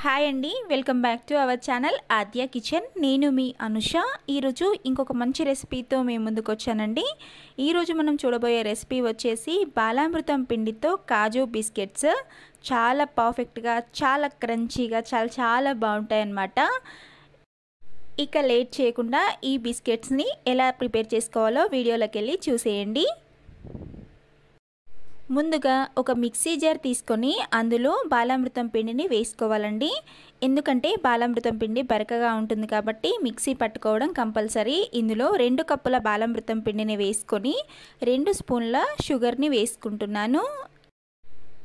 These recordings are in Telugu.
హాయ్ అండి, welcome back to our channel Aadya kitchen. నేను మీ అనుష. ఈరోజు ఇంకొక మంచి రెసిపీతో మేము ముందుకు వచ్చానండి. ఈరోజు మనం చూడబోయే రెసిపీ వచ్చేసి బాలామృతం పిండితో కాజు బిస్కెట్స్. చాలా పర్ఫెక్ట్గా, చాలా క్రంచీగా, చాలా బాగుంటాయి అన్నమాట. ఇక లేట్ చేయకుండా ఈ బిస్కెట్స్ని ఎలా ప్రిపేర్ చేసుకోవాలో వీడియోలోకి వెళ్ళి చూసేయండి. ముందుగా ఒక మిక్సీ జార్ తీసుకొని అందులో బాలామృతం పిండిని వేసుకోవాలండి. ఎందుకంటే బాలామృతం పిండి బరకగా ఉంటుంది కాబట్టి మిక్సీ పట్టుకోవడం కంపల్సరీ. ఇందులో 2 కప్పుల బాలామృతం పిండిని వేసుకొని 2 స్పూన్ల షుగర్ని వేసుకుంటున్నాను.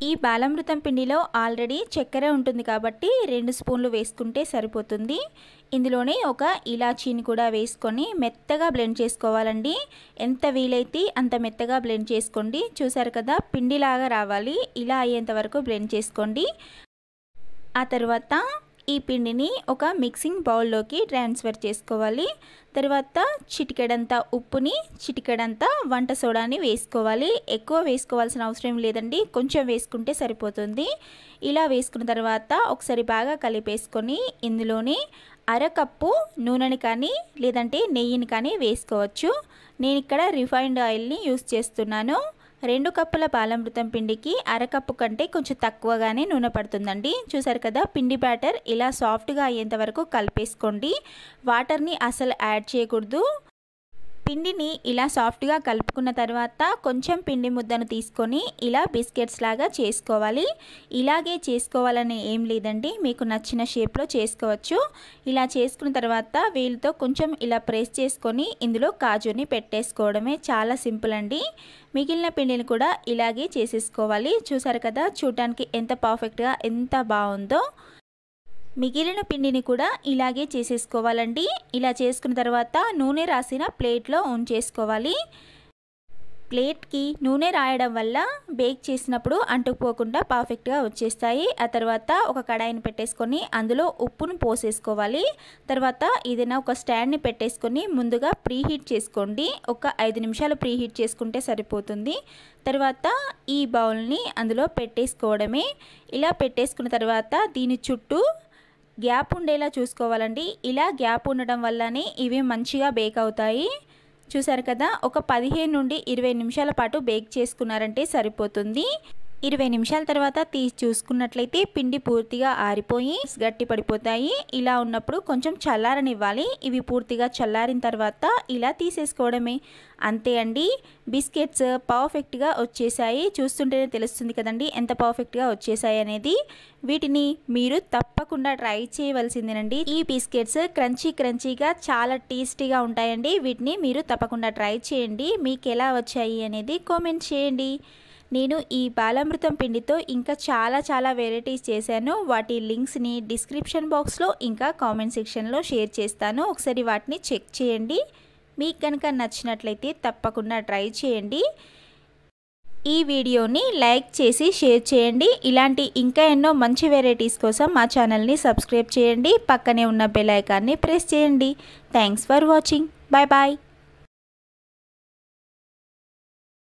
ఈ బాలామృతం పిండిలో ఆల్రెడీ చక్కెర ఉంటుంది కాబట్టి 2 స్పూన్లు వేసుకుంటే సరిపోతుంది. ఇందులోనే ఒక ఇలాచీని కూడా వేసుకొని మెత్తగా బ్లెండ్ చేసుకోవాలండి. ఎంత వీలైతే అంత మెత్తగా బ్లెండ్ చేసుకోండి. చూసారు కదా, పిండిలాగా రావాలి. ఇలా అయ్యేంత వరకు బ్లెండ్ చేసుకోండి. ఆ తర్వాత ఈ పిండిని ఒక మిక్సింగ్ బౌల్లోకి ట్రాన్స్ఫర్ చేసుకోవాలి. తర్వాత చిటికెడంత ఉప్పుని, చిటికెడంత వంట సోడాని వేసుకోవాలి. ఎక్కువ వేసుకోవాల్సిన అవసరం లేదండి, కొంచెం వేసుకుంటే సరిపోతుంది. ఇలా వేసుకున్న తర్వాత ఒకసారి బాగా కలిపేసుకొని ఇందులోని అరకప్పు నూనెని కానీ లేదంటే నెయ్యిని కానీ వేసుకోవచ్చు. నేను ఇక్కడ రిఫైన్డ్ ఆయిల్ని యూస్ చేస్తున్నాను. 2 కప్పుల బాలామృతం పిండికి అరకప్పు కంటే కొంచెం తక్కువగానే నూనె పడుతుందండి. చూసారు కదా, పిండి బ్యాటర్ ఇలా సాఫ్ట్గా అయ్యేంత వరకు కలిపేసుకోండి. వాటర్ని అసలు యాడ్ చేయకూడదు. పిండిని ఇలా సాఫ్ట్గా కలుపుకున్న తర్వాత కొంచెం పిండి ముద్దను తీసుకొని ఇలా బిస్కెట్స్ లాగా చేసుకోవాలి. ఇలాగే చేసుకోవాలని ఏం లేదండి, మీకు నచ్చిన షేప్లో చేసుకోవచ్చు. ఇలా చేసుకున్న తర్వాత వీళ్ళతో కొంచెం ఇలా ప్రెస్ చేసుకొని ఇందులో కాజుని పెట్టేసుకోవడమే. చాలా సింపుల్ అండి. మిగిలిన పిండిని కూడా ఇలాగే చేసేసుకోవాలి. చూసారు కదా, చూడటానికి ఎంత పర్ఫెక్ట్గా, ఎంత బాగుందో. మిగిలిన పిండిని కూడా ఇలాగే చేసేసుకోవాలండి. ఇలా చేసుకున్న తర్వాత నూనె రాసిన ప్లేట్లో ఉంచేసుకోవాలి. ప్లేట్కి నూనె రాయడం వల్ల బేక్ చేసినప్పుడు అంటుకుపోకుండా పర్ఫెక్ట్గా వచ్చేస్తాయి. ఆ తర్వాత ఒక కడాయిని పెట్టేసుకొని అందులో ఉప్పును పోసేసుకోవాలి. తర్వాత ఏదైనా ఒక స్టాండ్ని పెట్టేసుకొని ముందుగా ప్రీహీట్ చేసుకోండి. ఒక 5 నిమిషాలు ప్రీహీట్ చేసుకుంటే సరిపోతుంది. తర్వాత ఈ బౌల్ని అందులో పెట్టేసుకోవడమే. ఇలా పెట్టేసుకున్న తర్వాత దీని చుట్టూ గ్యాప్ ఉండేలా చూసుకోవాలండి. ఇలా గ్యాప్ ఉండడం వల్లనే ఇవి మంచిగా బేక్ అవుతాయి. చూసారు కదా, ఒక 15 నుండి 20 నిమిషాల పాటు బేక్ చేసుకున్నారంటే సరిపోతుంది. 20 నిమిషాల తర్వాత తీసి చూసుకున్నట్లయితే పిండి పూర్తిగా ఆరిపోయి గట్టి పడిపోతాయి. ఇలా ఉన్నప్పుడు కొంచెం చల్లారనివ్వాలి. ఇవి పూర్తిగా చల్లారిన తర్వాత ఇలా తీసేసుకోవడమే. అంతే అండి, బిస్కెట్స్ పర్ఫెక్ట్గా వచ్చేసాయి. చూస్తుంటేనే తెలుస్తుంది కదండి ఎంత పర్ఫెక్ట్గా వచ్చేసాయి అనేది. వీటిని మీరు తప్పకుండా ట్రై చేయవలసిందేనండి. ఈ బిస్కెట్స్ క్రంచీగా చాలా టేస్టీగా ఉంటాయండి. వీటిని మీరు తప్పకుండా ట్రై చేయండి. మీకు ఎలా వచ్చాయి అనేది కామెంట్ చేయండి. నేను ఈ బాలామృతం పిండితో ఇంకా చాలా వెరైటీస్ చేశాను. వాటి లింక్స్ని డిస్క్రిప్షన్ బాక్స్లో ఇంకా కామెంట్ సెక్షన్లో షేర్ చేస్తాను. ఒకసారి వాటిని చెక్ చేయండి. మీకు కనుక నచ్చినట్లయితే తప్పకుండా ట్రై చేయండి. ఈ వీడియోని లైక్ చేసి షేర్ చేయండి. ఇలాంటి ఇంకా ఎన్నో మంచి వెరైటీస్ కోసం మా ఛానల్ని సబ్స్క్రైబ్ చేయండి. పక్కనే ఉన్న బెల్ ఐకాన్ని ప్రెస్ చేయండి. Thanks for watching. Bye bye.